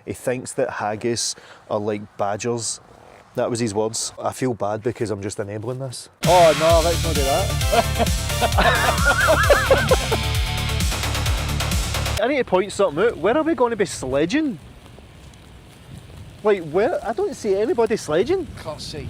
He thinks that haggis are like badgers. That was his words. I feel bad because I'm just enabling this. Oh no, let's not do that. I need to point something out. Where are we going to be sledging? Like where? I don't see anybody sledging. Can't see.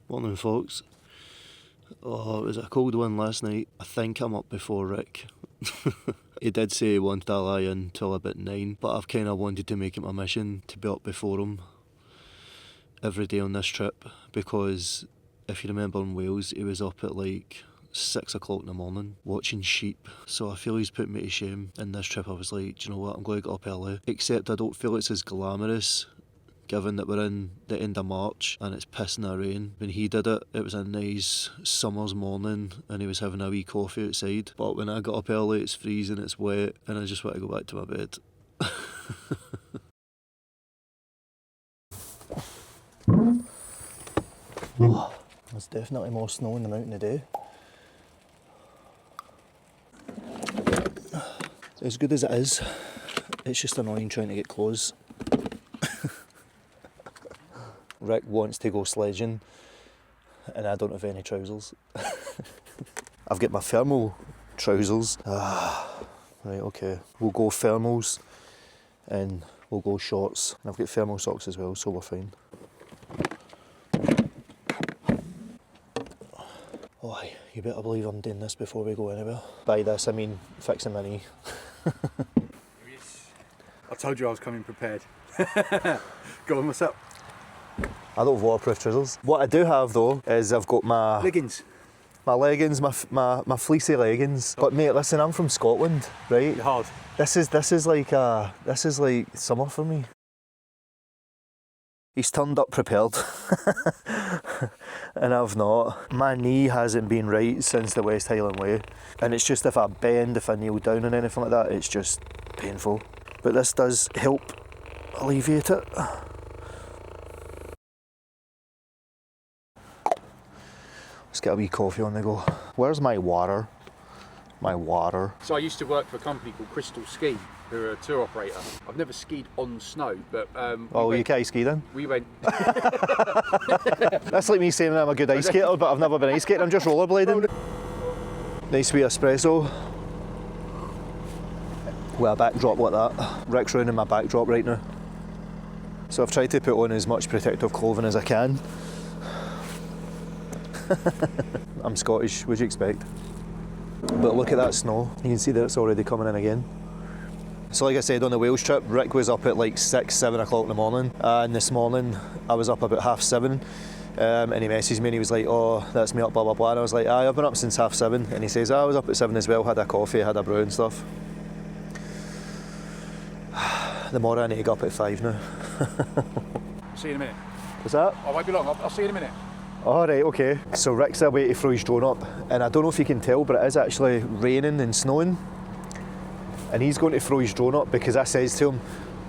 Morning folks. Oh, it was a cold one last night. I think I'm up before Rick. He did say he wanted to lie in until about 9, but I've kind of wanted to make it my mission to be up before him every day on this trip, because if you remember in Wales, he was up at like 6 o'clock in the morning watching sheep. So I feel he's put me to shame. In this trip I was like, do you know what, I'm going to get up early. Except I don't feel it's as glamorous, given that we're in the end of March and it's pissing the rain. When he did it, it was a nice summer's morning and he was having a wee coffee outside. But when I got up early, it's freezing, it's wet, and I just want to go back to my bed. Oh, there's definitely more snow in the mountain today. As good as it is, it's just annoying trying to get clothes. Rick wants to go sledging and I don't have any trousers. I've got my thermal trousers. Right, okay. We'll go thermals and we'll go shorts. And I've got thermal socks as well, so we're fine. Oh, you better believe I'm doing this before we go anywhere. By this, I mean fixing my knee. I told you I was coming prepared. Go on, what's up? I don't have waterproof trousers. What I do have though is I've got my leggings. My leggings, my fleecy leggings. But mate, listen, I'm from Scotland, right? You're hard. This is like summer for me. He's turned up prepared, and I've not. My knee hasn't been right since the West Highland Way, and it's just if I bend, if I kneel down and anything like that, it's just painful. But this does help alleviate it. Let's get a wee coffee on the go. Where's my water? My water. So I used to work for a company called Crystal Ski, who are a tour operator. I've never skied on snow, but you can't ski then? We went. That's like me saying I'm a good ice skater, but I've never been ice skating. I'm just rollerblading. Nice wee espresso. With a backdrop like that. Rick's round in my backdrop right now. So I've tried to put on as much protective clothing as I can. I'm Scottish, what'd you expect? But look at that snow. You can see that it's already coming in again. So like I said, on the Wales trip, Rick was up at like 6, 7 o'clock in the morning. And this morning, I was up about 7:30. And he messaged me and he was like, oh, that's me up, blah, blah, blah. And I was like, aye, I've been up since 7:30. And he says, I was up at 7 as well, had a coffee, had a brew and stuff. The more I need to go up at 5 now. See you in a minute. What's that? I won't be long, I'll see you in a minute. Alright, okay. So Rick's away to throw his drone up, and I don't know if you can tell, but it is actually raining and snowing. And he's going to throw his drone up because I says to him,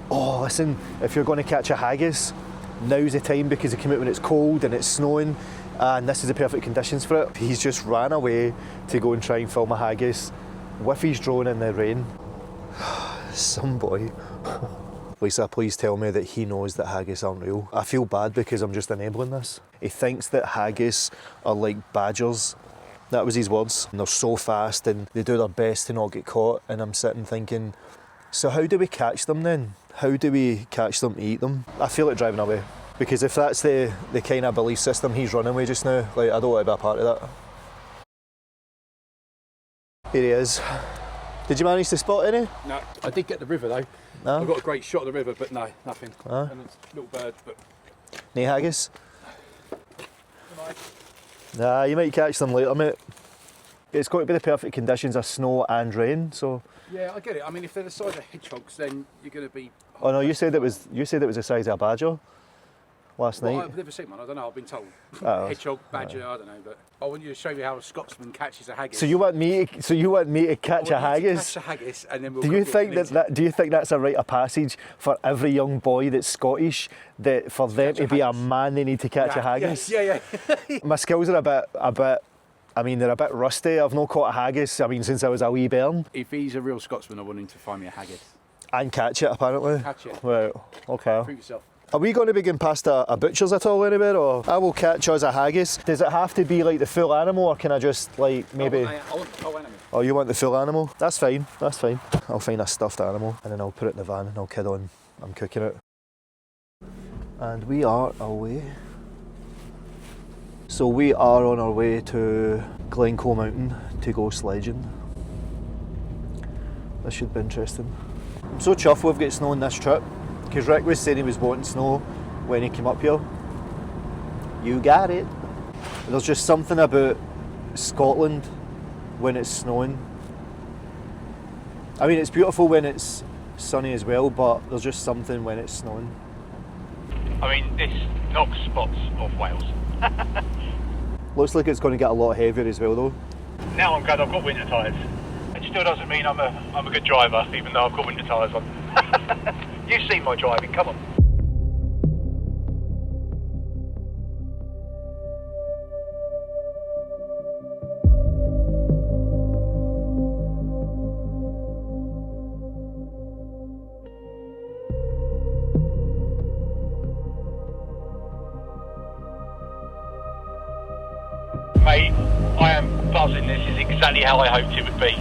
oh listen, if you're going to catch a haggis, now's the time because it came out when it's cold and it's snowing, and this is the perfect conditions for it. He's just ran away to go and try and film a haggis with his drone in the rain. Some boy. Lisa, please tell me that he knows that haggis aren't real. I feel bad because I'm just enabling this. He thinks that haggis are like badgers. That was his words. And they're so fast and they do their best to not get caught. And I'm sitting thinking, so how do we catch them then? How do we catch them to eat them? I feel like driving away. Because if that's the kind of belief system he's running with just now, like I don't want to be a part of that. Here he is. Did you manage to spot any? No, I did get the river though. No? I got a great shot of the river, but no, nothing. And it's little birds, but. No haggis? Nah, you might catch them later, mate. It's got to be the perfect conditions of snow and rain, so. Yeah, I get it. I mean, if they're the size of hedgehogs, then you're going to be. Oh no, you said it was the size of a badger. last night? I've never seen one, I don't know, I've been told. Oh. Hedgehog, badger, I don't know, but I want you to show me how a Scotsman catches a haggis. So you want me to catch a haggis? Catch a haggis and then we'll Do you think do you think that's a rite of passage for every young boy that's Scottish, that for them to be a man they need to catch a haggis? Yes, yeah. My skills are a bit I mean, they're a bit rusty. I've not caught a haggis, I mean, since I was a wee bairn. If he's a real Scotsman, I want him to find me a haggis. And catch it, apparently. Catch it. Right, okay. Prove yourself. Are we going to be going past a butcher's at all anywhere, or I will catch us a haggis? Does it have to be like the full animal, or can I just like maybe? I want animal. Oh, you want the full animal? That's fine, that's fine. I'll find a stuffed animal and then I'll put it in the van and I'll kid on I'm cooking it. And we are away. So we are on our way to Glencoe Mountain to go sledging. This should be interesting. I'm so chuffed we've got snow on this trip, because Rick was saying he was wanting snow when he came up here. You got it. There's just something about Scotland when it's snowing. I mean, it's beautiful when it's sunny as well, but there's just something when it's snowing. I mean, this knocks spots off Wales. Looks like it's going to get a lot heavier as well though. Now I'm glad I've got winter tyres. It still doesn't mean I'm a good driver, even though I've got winter tyres on. You've seen my driving, come on. Mate, I am buzzing. This is exactly how I hoped it would be.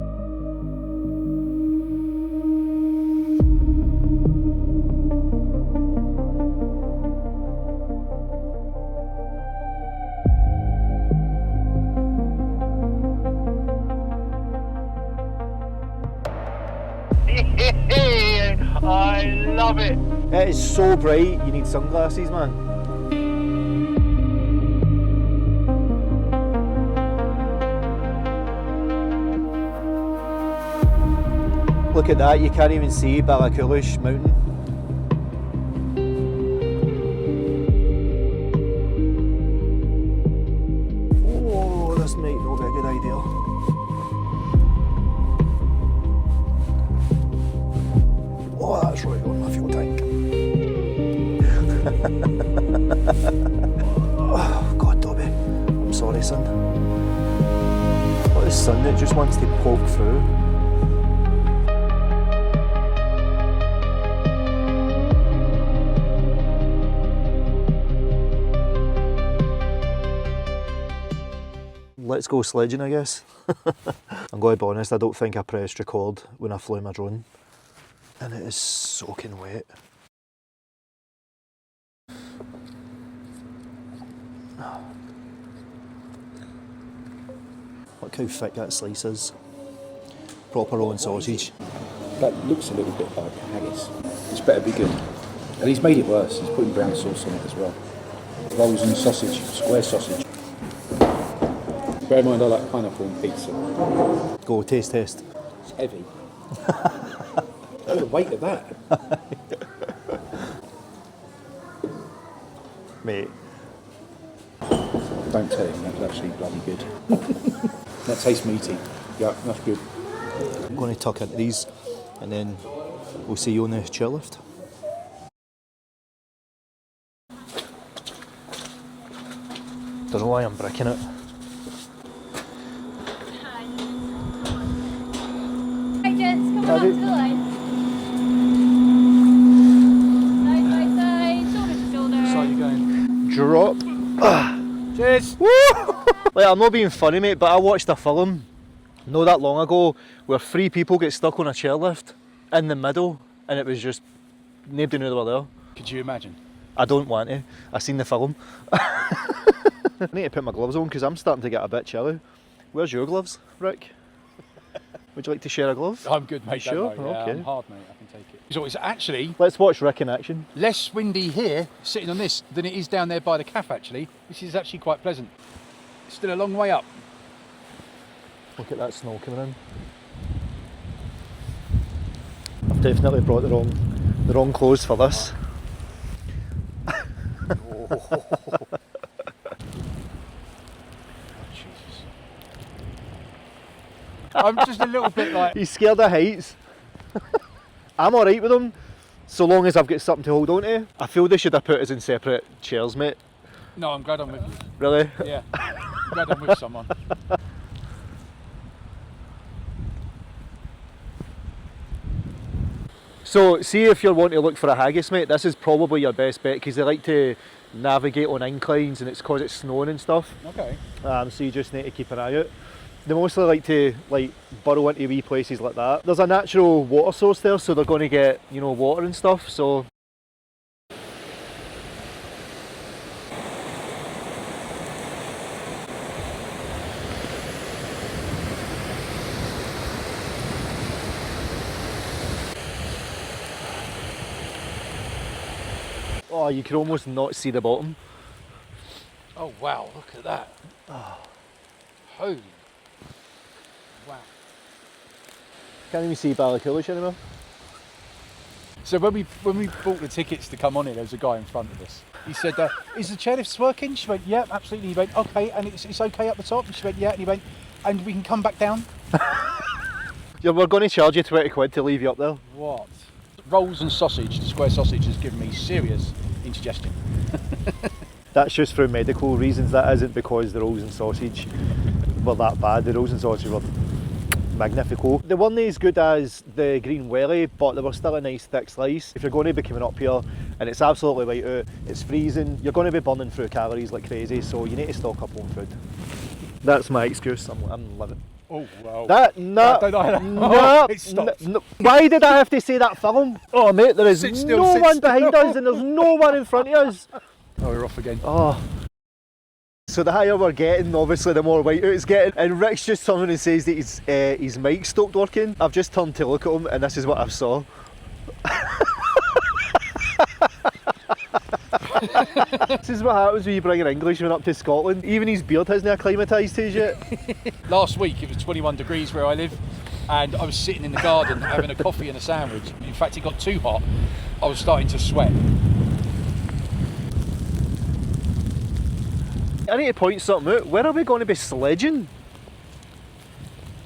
I love it. It is so bright, you need sunglasses, man. Look at that, you can't even see Ballachulish Mountain. Oh, this might not be a good idea. Oh, that's right on my fuel tank. Oh, God, Dobby. I'm sorry, son. What is sun that just wants to poke through? Let's go sledging, I guess. I'm going to be honest, I don't think I pressed record when I flew my drone. And it is soaking wet. Look how thick that slice is. Proper rolling sausage. That looks a little bit like haggis. It's better be good. And he's made it worse, he's putting brown sauce on it as well. Rolls and sausage, square sausage. Bear in mind I like pineapple on pizza. Go, taste test. It's heavy. Look at the weight of that. Mate. Don't tell him, that's actually bloody good. That tastes meaty. Yeah, that's good. I'm going to tuck into these and then we'll see you on the chairlift. Don't know why I'm bricking it. Right, gents, come on up to the line. Side, shoulder to shoulder. So you're going. Drop. Cheers! Woo! Like, I'm not being funny, mate, but I watched a film not that long ago where 3 people get stuck on a chairlift in the middle and it was just, nobody knew they were there. Could you imagine? I don't want to. I've seen the film. I need to put my gloves on because I'm starting to get a bit chilly. Where's your gloves, Rick? Would you like to share a glove? I'm good, mate. Sure? Don't worry. Yeah, Okay. I'm hard, mate. I can take it. So it's actually Let's watch Rick in action. less windy here, sitting on this, than it is down there by the calf, actually. This is actually quite pleasant. It's still a long way up. Look at that snow coming in. I've definitely brought the wrong clothes for this. Oh. Jesus. I'm just a little bit like... He's scared of heights. I'm alright with him, so long as I've got something to hold on to. I feel they should have put us in separate chairs, mate. No, I'm glad I'm with you. Really? Yeah. I'm glad I'm with someone. So, see if you're wanting to look for a haggis, mate, this is probably your best bet because they like to navigate on inclines and it's because it's snowing and stuff. Okay. So you just need to keep an eye out. They mostly like to burrow into wee places like that. There's a natural water source there, so they're going to get, you know, water and stuff. So. Oh, you can almost not see the bottom. Oh wow, look at that. Oh. Holy. Wow. Can't even see Ballycullish anymore. So when we bought the tickets to come on here, there was a guy in front of us. He said, is the chairlifts working? She went, yeah, absolutely. He went, okay, and it's okay up the top? And she went, yeah, and he went, and we can come back down? Yeah, we're going to charge you 20 quid to leave you up there. What? Rolls and sausage, the square sausage has given me serious indigestion. That's just for medical reasons, that isn't because the rolls and sausage were that bad. The rolls and sausage were magnifico. They weren't as good as the green welly, but they were still a nice thick slice. If you're going to be coming up here and it's absolutely white out, it's freezing, you're going to be burning through calories like crazy, so you need to stock up on food. That's my excuse, I'm living. Oh wow. That, no, it stopped. No. Why did I have to say that film? Oh mate, there is no one behind us and there's no one in front of us. Oh, we're off again. Oh. So the higher we're getting, obviously the more white out it's getting. And Rick's just turned and says that his mic stopped working. I've just turned to look at him and this is what I saw. This is what happens when you bring an Englishman up to Scotland. Even his beard hasn't acclimatised to us yet. Last week it was 21 degrees where I live and I was sitting in the garden having a coffee and a sandwich. In fact, it got too hot. I was starting to sweat. I need to point something out. Where are we going to be sledging?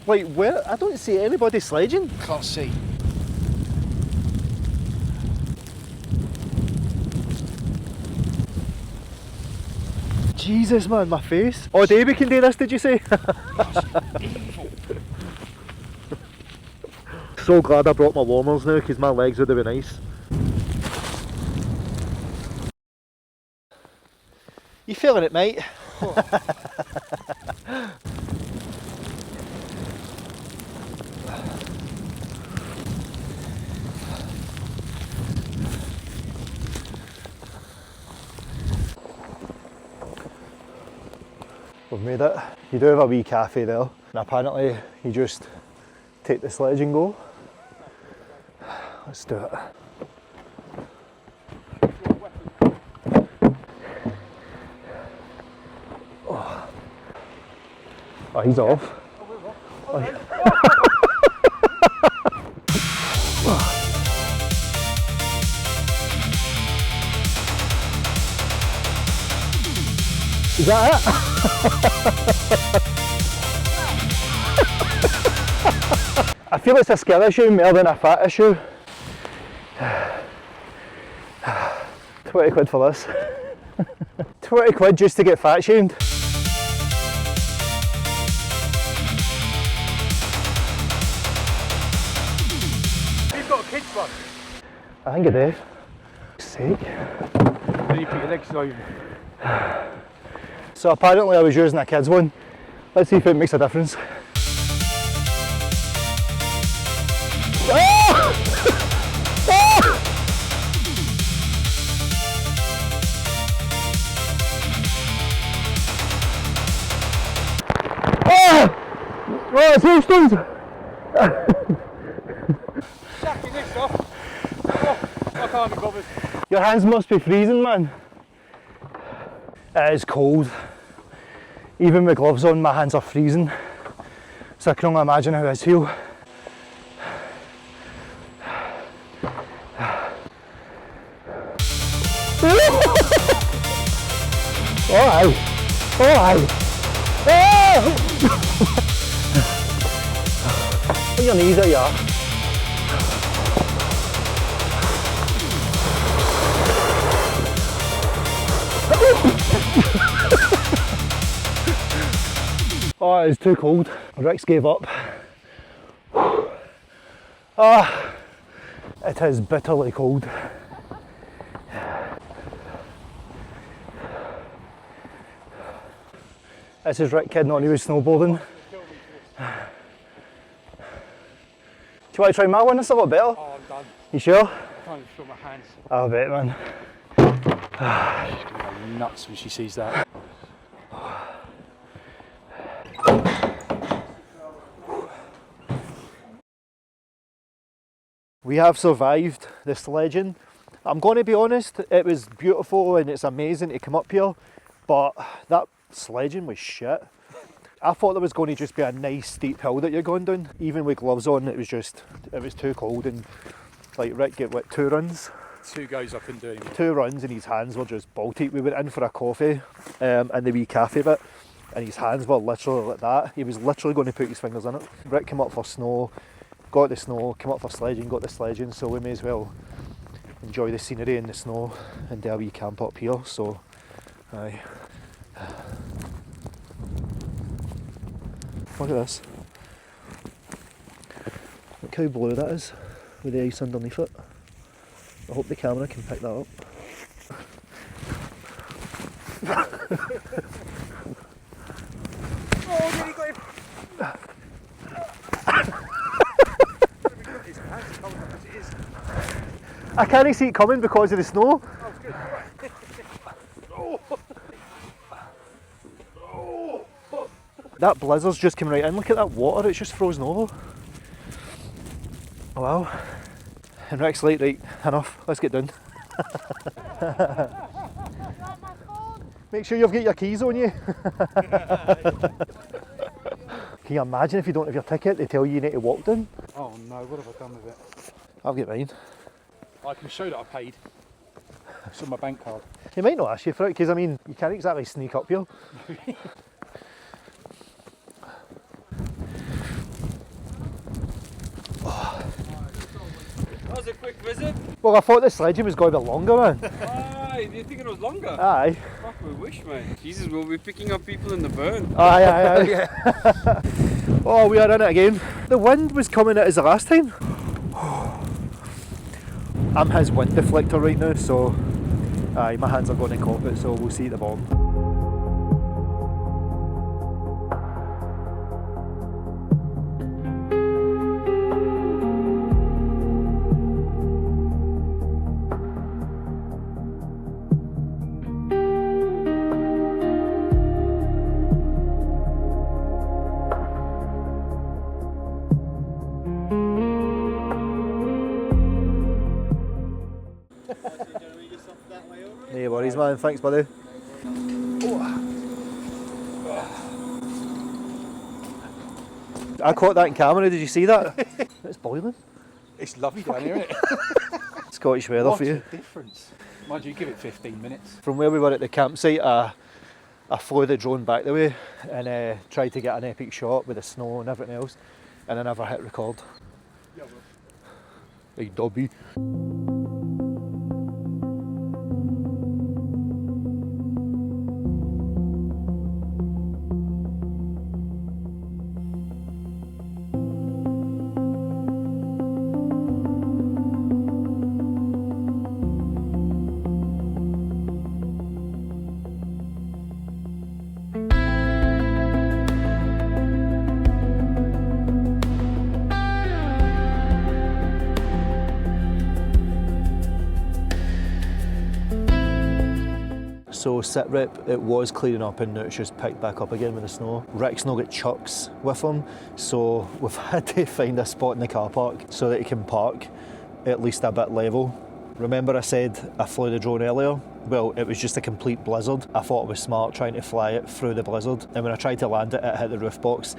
Like where? I don't see anybody sledging. Can't see. Jesus man, my face. All day we can do this, did you say? So glad I brought my warmers now because my legs would have been ice. You feeling it, mate? We've made it. You do have a wee cafe there, and apparently you just take the sledge and go. Let's do it. Oh, he's off. Oh, yeah. Is that it? I feel it's a skill issue more than a fat issue. 20 quid for this. 20 quid just to get fat shamed. You've got a kids one. I think I do. For sake. Then you put your legs over. So apparently I was using a kids one. Let's see if it makes a difference. Oh, it's hailstones! Shacking this off. Oh, I can't be bothered. Your hands must be freezing, man. It is cold. Even with gloves on, my hands are freezing. So I can only imagine how it is feel. Oh aye! Oh aye! Oh! Put your knees out, yeah. Oh, it's too cold. Rex gave up. Ah, it is bitterly cold. This is Rick kidding on, he was snowboarding. Do you want to try my one? It's a lot better. Oh, I'm done. You sure? I can't even feel my hands. I'll bet, man. She's going to go nuts when she sees that. We have survived the sledging. I'm going to be honest, it was beautiful and it's amazing to come up here, but that sledging was shit. I thought there was going to just be a nice steep hill that you're going down. Even with gloves on, it was too cold, and like Rick get what, 2 runs? 2 goes, I couldn't do anymore. 2 runs and his hands were just baltic. We went in for a coffee in the wee cafe bit, and his hands were literally like that. He was literally going to put his fingers in it. Rick came up for snow, got the snow, came up for sledging, got the sledging, so we may as well enjoy the scenery in the snow and do a wee camp up here, so aye. Look at this. Look how blue that is with the ice underneath it. I hope the camera can pick that up. Oh, nearly got him. I can't see it coming because of the snow. Oh, good. That blizzard's just come right in. Look at that water, it's just frozen over. Oh wow. And Rick's like, right, enough, let's get done. Make sure you've got your keys on you. Can you imagine if you don't have your ticket, they tell you need to walk down? Oh no, what have I done with it? I've got mine. I can show that I paid. It's on my bank card. He might not ask you for it, because I mean, you can't exactly sneak up here. That was a quick visit. Well, I thought the sledging was going to be longer, man. Aye, do you think it was longer? Aye. Fuck, we wish, mate. Jesus, we'll be picking up people in the burn. Aye, aye, aye. Oh, we are in it again. The wind was coming at us the last time. I'm his wind deflector right now, so aye, my hands are going to cop it, so we'll see at the bottom. No worries, man. Thanks, buddy. I caught that in camera. Did you see that? It's boiling. It's lovely down here, isn't it? Scottish weather What for you. a difference. Mind you, give it 15 minutes. From where we were at the campsite, I flew the drone back the way and tried to get an epic shot with the snow and everything else, and I never hit record. Hey, Dobby. So sit rep, it was clearing up and now it's just picked back up again with the snow. Rick's now got chucks with him, so we've had to find a spot in the car park so that he can park at least a bit level Remember I said I flew the drone earlier? Well, it was just a complete blizzard. I thought it was smart trying to fly it through the blizzard, and when I tried to land it, it hit the roof box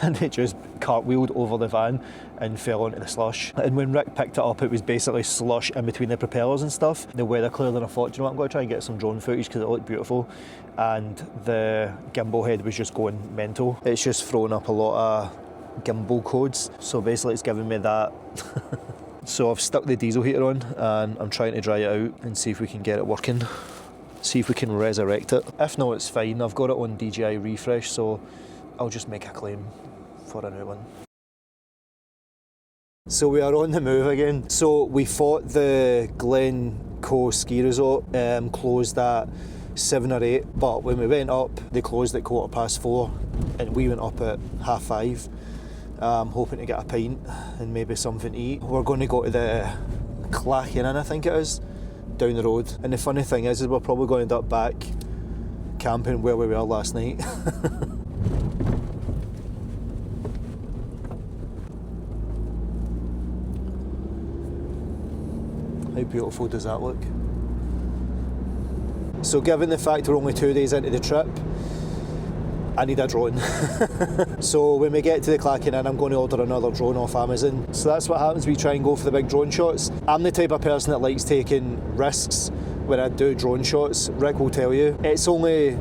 and it just cartwheeled over the van and fell onto the slush. And when Rick picked it up, it was basically slush in between the propellers and stuff. The weather cleared, and I thought, you know what, I'm going to try and get some drone footage because it looked beautiful. And the gimbal head was just going mental. It's just thrown up a lot of gimbal codes, so basically it's giving me that. So I've stuck the diesel heater on and I'm trying to dry it out and see if we can get it working. See if we can resurrect it. If not, it's fine. I've got it on DJI refresh, so I'll just make a claim for a new one. So we are on the move again. So we thought the Glencoe Ski Resort closed at 7 or 8, but when we went up, they closed at 4:15, and we went up at 5:30. Hoping to get a pint and maybe something to eat. We're going to go to the Clachan Inn, I think it is, down the road. And the funny thing is we're probably going to end up back camping where we were last night. How beautiful does that look? So given the fact we're only 2 days into the trip, I need a drone. So when we get to the Clachan Inn, I'm going to order another drone off Amazon. So that's what happens, we try and go for the big drone shots. I'm the type of person that likes taking risks when I do drone shots. Rick will tell you. It's only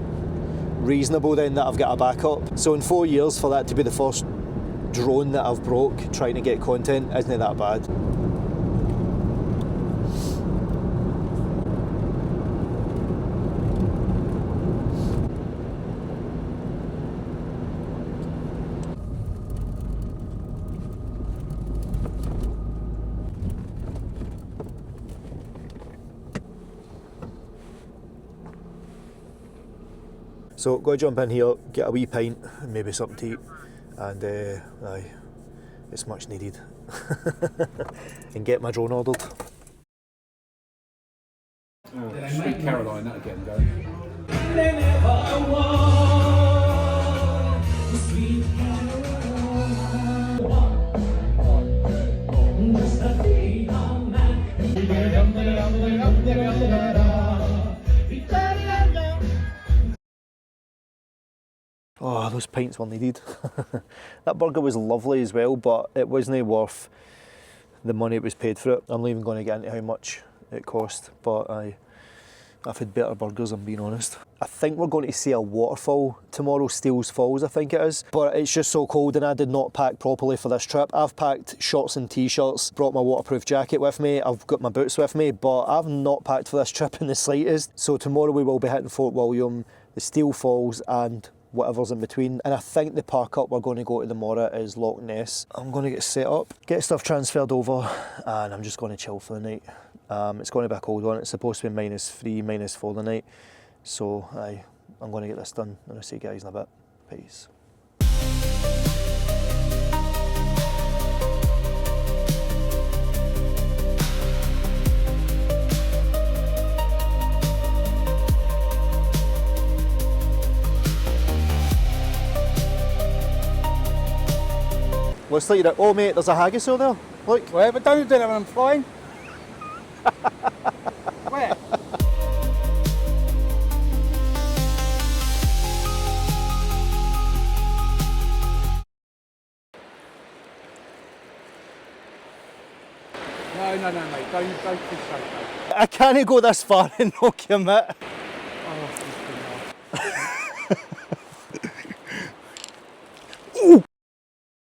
reasonable then that I've got a backup. So in 4 years, for that to be the first drone that I've broke trying to get content, isn't that bad? So go jump in here, get a wee pint and maybe something to eat, and aye, it's much needed. And get my drone ordered. Oh, Sweet Caroline, that'll get them going. Oh, those pints were needed. That burger was lovely as well, but it wasn't worth the money it was paid for it. I'm not even going to get into how much it cost, but I've had better burgers, I'm being honest. I think we're going to see a waterfall tomorrow, Steele's Falls I think it is, but it's just so cold and I did not pack properly for this trip. I've packed shorts and t-shirts, brought my waterproof jacket with me, I've got my boots with me, but I've not packed for this trip in the slightest. So tomorrow we will be hitting Fort William, the Steele Falls and whatever's in between, and I think the park up we're going to go to tomorrow is Loch Ness. I'm going to get set up, get stuff transferred over, and I'm just going to chill for the night. It's going to be a cold one. It's supposed to be -3, -4 the night, so I'm going to get this done and I'll see you guys in a bit. Peace. Looks like you're at, oh mate, there's a haggis over there. Look. Well, but don't do that when I'm flying. Where? No, mate. Don't push that. I can't go this far and not commit. Oh,